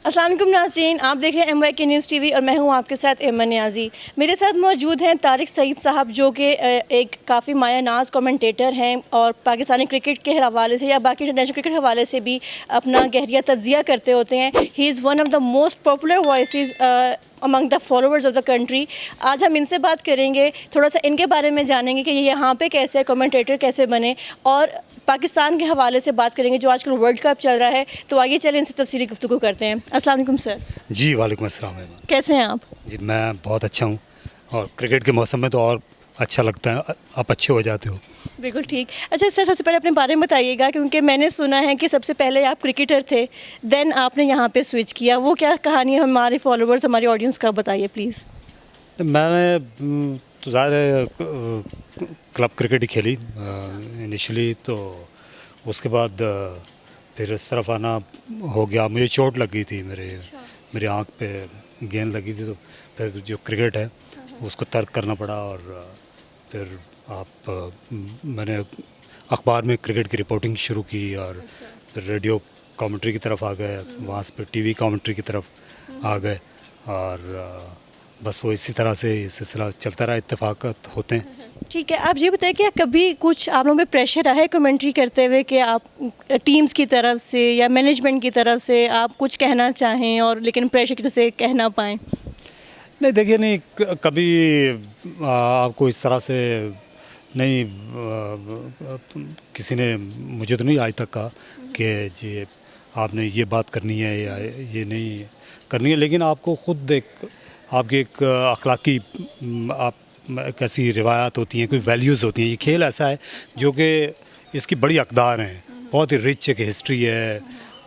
अस्सलाम वालेकुम नाज़रीन, आप देख रहे हैं MYK न्यूज़ टीवी और मैं हूं आपके साथ एमन नियाज़ी। मेरे साथ मौजूद हैं तारिक सईद साहब, जो कि एक काफ़ी माया नाज कमेंटेटर हैं और पाकिस्तानी क्रिकेट के हवाले से या बाकी इंटरनेशनल क्रिकेट के हवाले से भी अपना गहरिया तज्ज़िया करते होते हैं। He is one of the most popular voices among the followers of the country. आज हम इनसे बात करेंगे, थोड़ा सा इनके बारे में जानेंगे कि ये यहाँ पे कैसे कमेंटेटर कैसे बने, और पाकिस्तान के हवाले से बात करेंगे जो आजकल वर्ल्ड कप चल रहा है। तो आइए चलें इनसे तफसीली गुफ्तगू करते हैं। अस्सलाम वालेकुम सर। जी वालेकुम अस्सलाम। कैसे हैं आप? जी मैं बहुत अच्छा हूँ, और क्रिकेट के मौसम में तो और अच्छा लगता है, आप अच्छे हो जाते हो। बिल्कुल ठीक। अच्छा सर, सबसे पहले अपने बारे में बताइएगा, क्योंकि मैंने सुना है कि सबसे पहले आप क्रिकेटर थे, देन आपने यहाँ पे स्विच किया। वो क्या कहानी है हमारे फॉलोअर्स, हमारी ऑडियंस का बताइए प्लीज़। मैंने तो ज़ाहिर है क्लब क्रिकेट ही खेली इनिशियली, तो उसके बाद फिर इस तरफ आना हो गया। मुझे चोट लग गई थी, मेरी आँख पे गेंद लगी थी, तो फिर जो क्रिकेट है उसको तर्क करना पड़ा। और फिर मैंने अखबार में क्रिकेट की रिपोर्टिंग शुरू की, और फिर रेडियो कमेंट्री की तरफ आ गए, वहाँ से फिर टीवी कमेंट्री की तरफ आ गए, और बस वो इसी तरह से सिलसिला चलता रहा, इत्तेफाकत होते हैं। ठीक है, आप ये बताइए कि कभी कुछ आप लोगों पे प्रेशर आया है कमेंट्री करते हुए कि आप टीम्स की तरफ से या मैनेजमेंट की तरफ से आप कुछ कहना चाहें और लेकिन प्रेशर की वजह से कह ना पाएँ? नहीं देखिए, नहीं कभी आपको इस तरह से नहीं किसी ने मुझे तो नहीं आज तक कहा कि जी आपने ये बात करनी है या ये नहीं करनी है, लेकिन आपको खुद आपकी एक अखलाकी आप कैसी रिवायात होती हैं, कोई वैल्यूज़ होती हैं। ये खेल ऐसा है जो कि इसकी बड़ी अक़दार हैं, बहुत ही रिच एक हिस्ट्री है,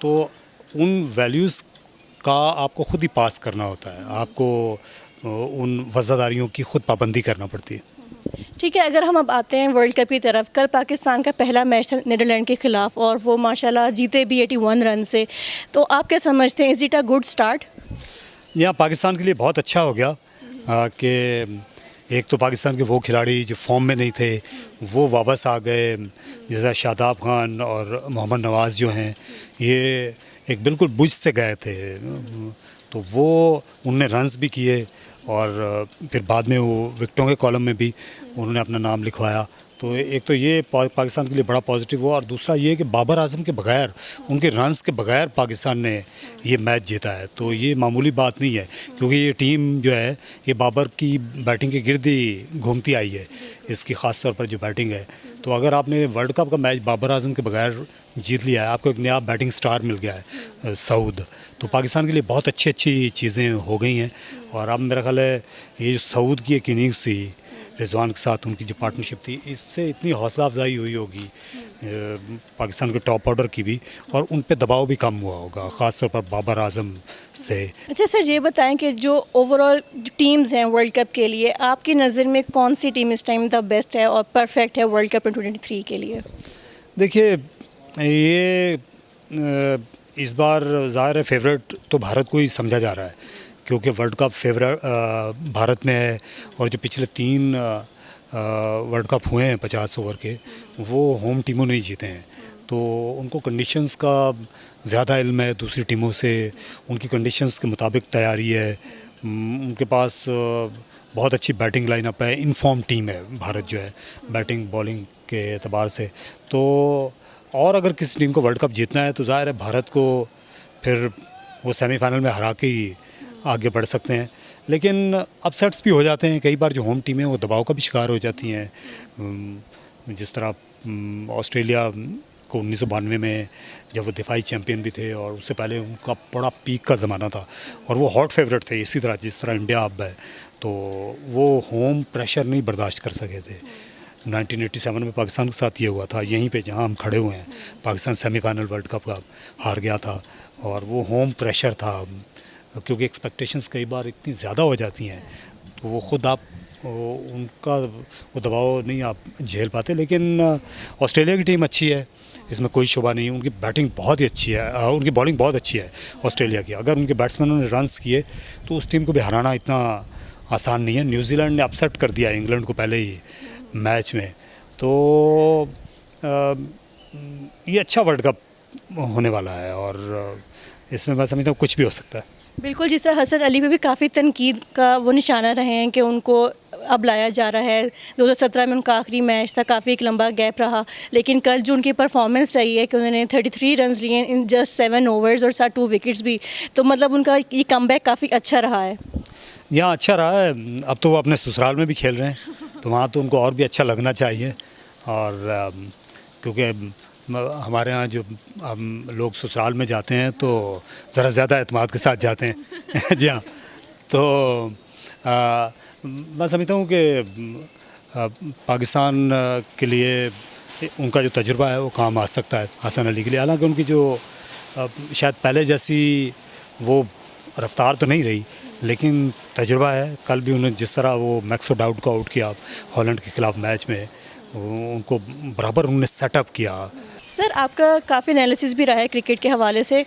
तो उन वैल्यूज़ का आपको ख़ुद ही पास करना होता है, आपको उन वज़ादारियों की ख़ुद पाबंदी करना पड़ती है। ठीक है, अगर हम अब आते हैं वर्ल्ड कप की तरफ, कल पाकिस्तान का पहला मैच था नीदरलैंड के ख़िलाफ़ और वो माशाल्लाह जीते भी 81 रन से। तो आप क्या समझते हैं, is it a good start? यहाँ पाकिस्तान के लिए बहुत अच्छा हो गया कि एक तो पाकिस्तान के वो खिलाड़ी जो फॉर्म में नहीं थे वो वापस आ गए, जैसा शादाब खान और मोहम्मद नवाज़ जो हैं, ये एक बिल्कुल बुझ से गए थे, तो वो उनने रन्स भी किए, और फिर बाद में वो विकेटों के कॉलम में भी उन्होंने अपना नाम लिखवाया। तो एक तो ये पाकिस्तान के लिए बड़ा पॉजिटिव हुआ, और दूसरा ये कि बाबर आजम के बगैर, उनके रन्स के बगैर पाकिस्तान ने ये मैच जीता है। तो ये मामूली बात नहीं है, क्योंकि ये टीम जो है ये बाबर की बैटिंग के गिर्द ही घूमती आई है, इसकी ख़ास तौर पर जो बैटिंग है। तो अगर आपने वर्ल्ड कप का मैच बाबर आजम के बगैर जीत लिया है, आपको एक नया बैटिंग स्टार मिल गया है सऊद, तो पाकिस्तान के लिए बहुत अच्छी चीज़ें हो गई हैं। और अब मेरा ख्याल है ये जो सऊद की एक इनिंग्स थी रिजवान के साथ, उनकी जो पार्टनरशिप थी, इससे इतनी हौसला अफजाई हुई होगी पाकिस्तान के टॉप ऑर्डर की भी, और उन पे दबाव भी कम हुआ होगा, ख़ास तौर पर बाबर आजम से। अच्छा सर, ये बताएं कि जो ओवरऑल टीम्स हैं वर्ल्ड कप के लिए, आपकी नज़र में कौन सी टीम इस टाइम द बेस्ट है और परफेक्ट है वर्ल्ड कप 2023 के लिए? देखिए, ये इस बार ज़ाहिर है फेवरेट तो भारत को ही समझा जा रहा है, क्योंकि वर्ल्ड कप फेवरेट भारत में है, और जो पिछले 3 वर्ल्ड कप हुए हैं 50 ओवर के, वो होम टीमों ने ही जीते हैं। तो उनको कंडीशंस का ज़्यादा इल्म है दूसरी टीमों से, उनकी कंडीशंस के मुताबिक तैयारी है, उनके पास बहुत अच्छी बैटिंग लाइनअप है, इनफॉर्म टीम है भारत जो है बैटिंग बॉलिंग के एतबार से। तो और अगर किसी टीम को वर्ल्ड कप जीतना है तो ज़ाहिर है भारत को फिर वो सेमीफाइनल में हरा के ही आगे बढ़ सकते हैं, लेकिन अपसेट्स भी हो जाते हैं कई बार। जो होम टीमें वो दबाव का भी शिकार हो जाती हैं, जिस तरह ऑस्ट्रेलिया को 1992 में जब वो दिफाई चैम्पियन भी थे, और उससे पहले उनका बड़ा पीक का ज़माना था और वो हॉट फेवरेट थे, इसी तरह जिस तरह इंडिया अब है, तो वो होम प्रेशर नहीं बर्दाश्त कर सके थे। 1987 में पाकिस्तान के साथ ये हुआ था, यहीं पे जहाँ हम खड़े हुए हैं, पाकिस्तान सेमीफाइनल वर्ल्ड कप का हार गया था, और वो होम प्रेशर था, क्योंकि एक्सपेक्टेशंस कई बार इतनी ज़्यादा हो जाती हैं, तो वो ख़ुद आप उनका वो दबाव नहीं आप झेल पाते। लेकिन ऑस्ट्रेलिया की टीम अच्छी है, इसमें कोई शुबा नहीं, उनकी बैटिंग बहुत ही अच्छी है, उनकी बॉलिंग बहुत अच्छी है ऑस्ट्रेलिया की। अगर उनके बैट्समैनों ने रन्स किए तो उस टीम को भी हराना इतना आसान नहीं है। न्यूजीलैंड ने अपसेट कर दिया इंग्लैंड को पहले ही मैच में, तो ये अच्छा वर्ल्ड कप होने वाला है, और इसमें मैं समझता हूँ कुछ भी हो सकता है। बिल्कुल, जिस तरह हसन अली पे भी काफ़ी तनकीद का वो निशाना रहे हैं कि उनको अब लाया जा रहा है। 2017 में उनका आखिरी मैच था, काफ़ी एक लंबा गैप रहा, लेकिन कल जो उनकी परफॉर्मेंस रही है कि उन्होंने 33 रन्स लिए इन जस्ट 7 ओवर्स और साथ 2 विकेट्स भी, तो मतलब उनका ये कमबैक काफ़ी अच्छा रहा है। यहाँ अच्छा रहा है, अब तो वो अपने ससुराल में भी खेल रहे हैं, तो वहाँ तो उनको और भी अच्छा लगना चाहिए। और क्योंकि हमारे यहाँ जो हम लोग ससुराल में जाते हैं तो ज़रा ज़्यादा एतमाद के साथ जाते हैं जी हाँ। तो मैं समझता हूँ कि पाकिस्तान के लिए उनका जो तजुर्बा है वो काम आ सकता है हसन अली के लिए। हालांकि उनकी जो शायद पहले जैसी वो रफ्तार तो नहीं रही, लेकिन तजुर्बा है। कल भी उन्होंने जिस तरह वो मैक्सो डाउट को आउट किया हॉलैंड के ख़िलाफ़ मैच में, उनको बराबर उन्होंने सेटअप किया। सर, आपका काफ़ी एनालिसिस भी रहा है क्रिकेट के हवाले से।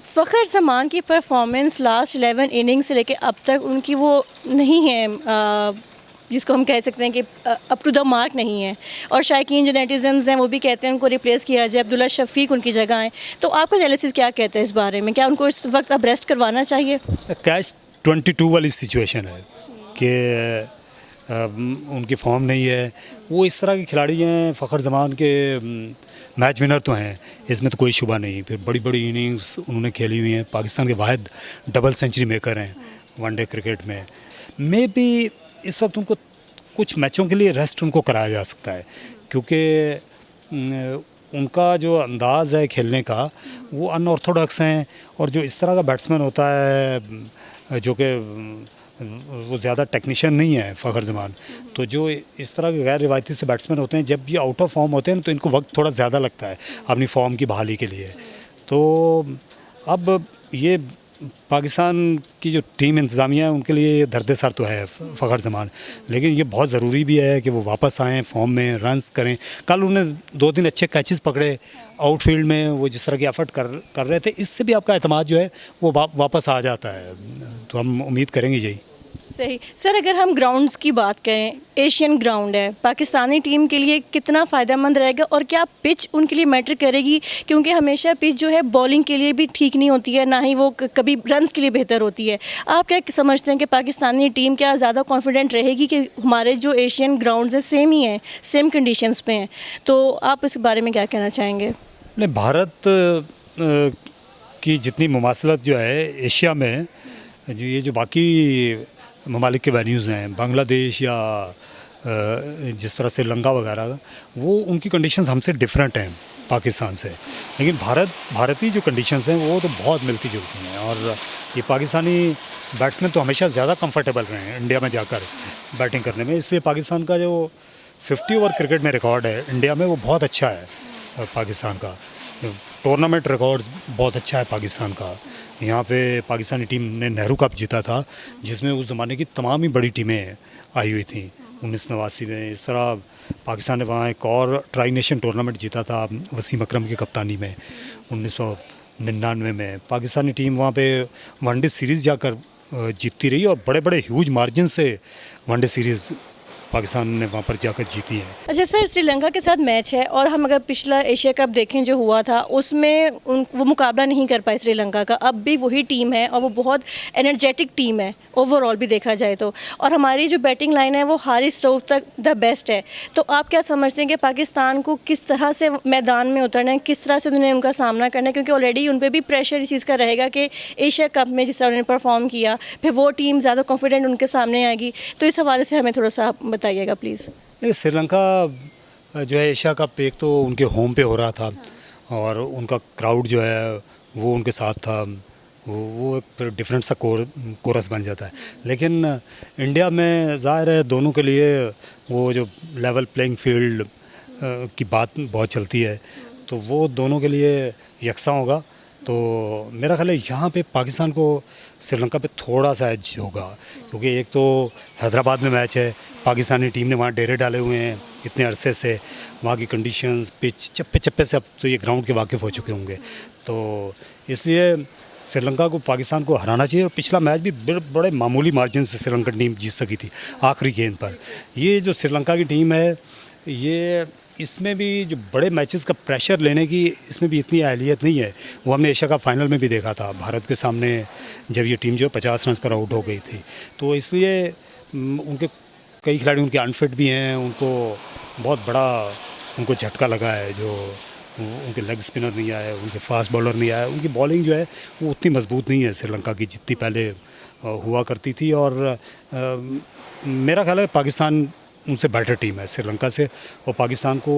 फ़खर जमान की परफॉर्मेंस लास्ट 11 इनिंग्स से लेके अब तक उनकी वो नहीं है, जिसको हम कह सकते हैं कि अप टू द मार्क नहीं है। और शायकीन जो नेटिजन्स हैं वो भी कहते हैं उनको रिप्लेस किया जाए, अब्दुल्ला शफीक उनकी जगह आए। तो आपका एनालिसिस क्या कहते हैं इस बारे में? क्या उनको इस वक्त अब रेस्ट करवाना चाहिए? कैच 22 वाली सिचुएशन है कि उनकी फॉर्म नहीं है। वो इस तरह के खिलाड़ी हैं, फ़खर ज़मान के मैच विनर तो हैं, इसमें तो कोई शुबा नहीं। फिर बड़ी बड़ी इनिंग्स उन्होंने खेली हुई हैं, पाकिस्तान के वाहिद डबल सेंचुरी मेकर हैं वनडे क्रिकेट में। मे बी इस वक्त उनको कुछ मैचों के लिए रेस्ट उनको कराया जा सकता है, क्योंकि उनका जो अंदाज़ है खेलने का वो अनऑर्थोडॉक्स हैं। और जो इस तरह का बैट्समैन होता है जो कि वो ज़्यादा टेक्नीशियन नहीं है फ़खर ज़मान, तो जो इस तरह के गैर रिवायती से बैट्समैन होते हैं, जब ये आउट ऑफ फॉर्म होते हैं तो इनको वक्त थोड़ा ज़्यादा लगता है अपनी फॉर्म की बहाली के लिए। तो अब ये पाकिस्तान की जो टीम इंतज़ामिया है उनके लिए दर्द सर तो है फ़खर ज़मान, लेकिन ये बहुत ज़रूरी भी है कि वो वापस आएँ फॉर्म में, रन्स करें। कल उन्होंने 2-3 अच्छे कैचेस पकड़े आउटफील्ड में, वो जिस तरह की एफर्ट कर रहे थे, इससे भी आपका एतमाद जो है वो वापस आ जाता है। तो हम उम्मीद करेंगे यही। सही। सर, अगर हम ग्राउंड्स की बात करें, एशियन ग्राउंड है, पाकिस्तानी टीम के लिए कितना फ़ायदेमंद रहेगा और क्या पिच उनके लिए मैटर करेगी? क्योंकि हमेशा पिच जो है बॉलिंग के लिए भी ठीक नहीं होती है, ना ही वो कभी रन्स के लिए बेहतर होती है। आप क्या समझते हैं कि पाकिस्तानी टीम क्या ज़्यादा कॉन्फिडेंट रहेगी कि हमारे जो एशियन ग्राउंड्स हैं सेम ही हैं, सेम कंडीशंस पे हैं? तो आप इस बारे में क्या कहना चाहेंगे? नहीं, भारत की जितनी मुमासलत जो है एशिया में, जो ये जो बाकी ममालिक के वेन्यूज़ हैं, बांग्लादेश या जिस तरह श्रीलंका वगैरह, वो उनकी कंडीशंस हमसे डिफरेंट हैं पाकिस्तान से। लेकिन भारतीय जो कंडीशंस हैं वो तो बहुत मिलती जुलती हैं। और ये पाकिस्तानी बैट्समैन तो हमेशा ज़्यादा कंफर्टेबल रहे हैं इंडिया में जाकर बैटिंग करने में, इसलिए पाकिस्तान का जो 50 ओवर क्रिकेट में रिकॉर्ड है इंडिया में वो बहुत अच्छा है। पाकिस्तान का टूर्नामेंट रिकॉर्ड्स बहुत अच्छा है पाकिस्तान का। यहाँ पे पाकिस्तानी टीम ने नेहरू कप जीता था, जिसमें उस ज़माने की तमाम ही बड़ी टीमें आई हुई थी 1989 में। इस तरह पाकिस्तान ने वहाँ एक और ट्राई नेशन टूर्नामेंट जीता था वसीम अकरम की कप्तानी में 1999 में। पाकिस्तानी टीम वहाँ पे वनडे सीरीज़ जाकर जीतती रही और बड़े बड़े ह्यूज मार्जिन से वनडे सीरीज़ पाकिस्तान ने वहाँ पर जाकर जीती है। अच्छा सर, श्रीलंका के साथ मैच है और हम अगर पिछला एशिया कप देखें जो हुआ था उसमें वो मुकाबला नहीं कर पाए श्रीलंका का। अब भी वही टीम है और वो बहुत एनर्जेटिक टीम है ओवरऑल भी देखा जाए तो। और हमारी जो बैटिंग लाइन है वो हारिस रऊफ तक द बेस्ट है। तो आप क्या समझते हैं कि पाकिस्तान को किस तरह से मैदान में उतरना है, किस तरह से उन्हें उनका सामना करना है? क्योंकि ऑलरेडी उन पर भी प्रेशर इस चीज़ का रहेगा कि एशिया कप में जिस तरह उन्होंने परफॉर्म किया, फिर वो टीम ज़्यादा कॉन्फिडेंट उनके सामने आएगी। तो इस हवाले से हमें थोड़ा सा बताइएगा प्लीज़। श्रीलंका जो है एशिया कप एक तो उनके होम पे हो रहा था और उनका क्राउड जो है वो उनके साथ था, वो एक फिर डिफरेंट सा कोरस बन जाता है। लेकिन इंडिया में ज़ाहिर है दोनों के लिए वो जो लेवल प्लेइंग फील्ड की बात बहुत चलती है, तो वो दोनों के लिए यकसा होगा। तो मेरा ख्याल है यहाँ पे पाकिस्तान को श्रीलंका पे थोड़ा सा एज होगा, क्योंकि एक तो हैदराबाद में मैच है, पाकिस्तानी टीम ने वहाँ डेरे डाले हुए हैं इतने अरसे से, वहाँ की कंडीशंस पिच चप्पे चप्पे से अब तो ये ग्राउंड के वाकिफ़ हो चुके होंगे। तो इसलिए श्रीलंका को पाकिस्तान को हराना चाहिए। और पिछला मैच भी बड़े मामूली मार्जिन से श्रीलंकन टीम जीत सकी थी आखिरी गेंद पर। ये जो श्रीलंका की टीम है इसमें भी जो बड़े मैचेस का प्रेशर लेने की इसमें भी इतनी अहलियत नहीं है। वो हमने एशिया कप फाइनल में भी देखा था भारत के सामने, जब ये टीम जो 50 रन पर आउट हो गई थी। तो इसलिए उनके कई खिलाड़ी उनके अनफिट भी हैं, उनको बहुत बड़ा उनको झटका लगा है। जो उनके लेग स्पिनर नहीं आए, उनके फास्ट बॉलर नहीं आए, उनकी बॉलिंग जो है वो उतनी मजबूत नहीं है श्रीलंका की जितनी पहले हुआ करती थी। और मेरा ख्याल है पाकिस्तान उनसे बेटर टीम है श्रीलंका से, और पाकिस्तान को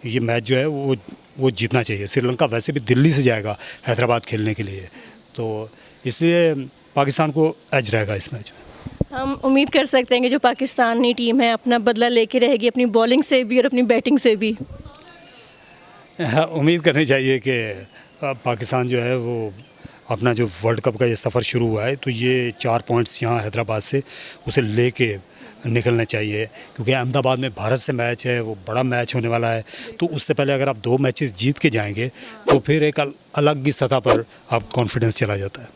ये मैच जो है वो जीतना चाहिए। श्रीलंका वैसे भी दिल्ली से जाएगा हैदराबाद खेलने के लिए, तो इसलिए पाकिस्तान को एज रहेगा इस मैच में। हम उम्मीद कर सकते हैं कि जो पाकिस्तानी टीम है अपना बदला लेके रहेगी, अपनी बॉलिंग से भी और अपनी बैटिंग से भी। उम्मीद करनी चाहिए कि पाकिस्तान जो है वो अपना जो वर्ल्ड कप का ये सफ़र शुरू हुआ है, तो ये 4 पॉइंट्स यहाँ हैदराबाद से उसे लेके निकलना चाहिए। क्योंकि अहमदाबाद में भारत से मैच है, वो बड़ा मैच होने वाला है। तो उससे पहले अगर आप 2 मैचेस जीत के जाएंगे तो फिर एक अलग ही सतह पर आप कॉन्फिडेंस चला जाता है।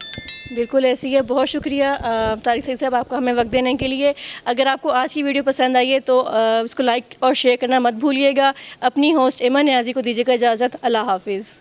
बिल्कुल ऐसी है। बहुत शुक्रिया तारिक सईद साहब आपका हमें वक्त देने के लिए। अगर आपको आज की वीडियो पसंद आई है तो इसको लाइक और शेयर करना मत भूलिएगा। अपनी होस्ट एमन न्याजी को दीजिएगा इजाज़त। अल्लाह हाफिज़।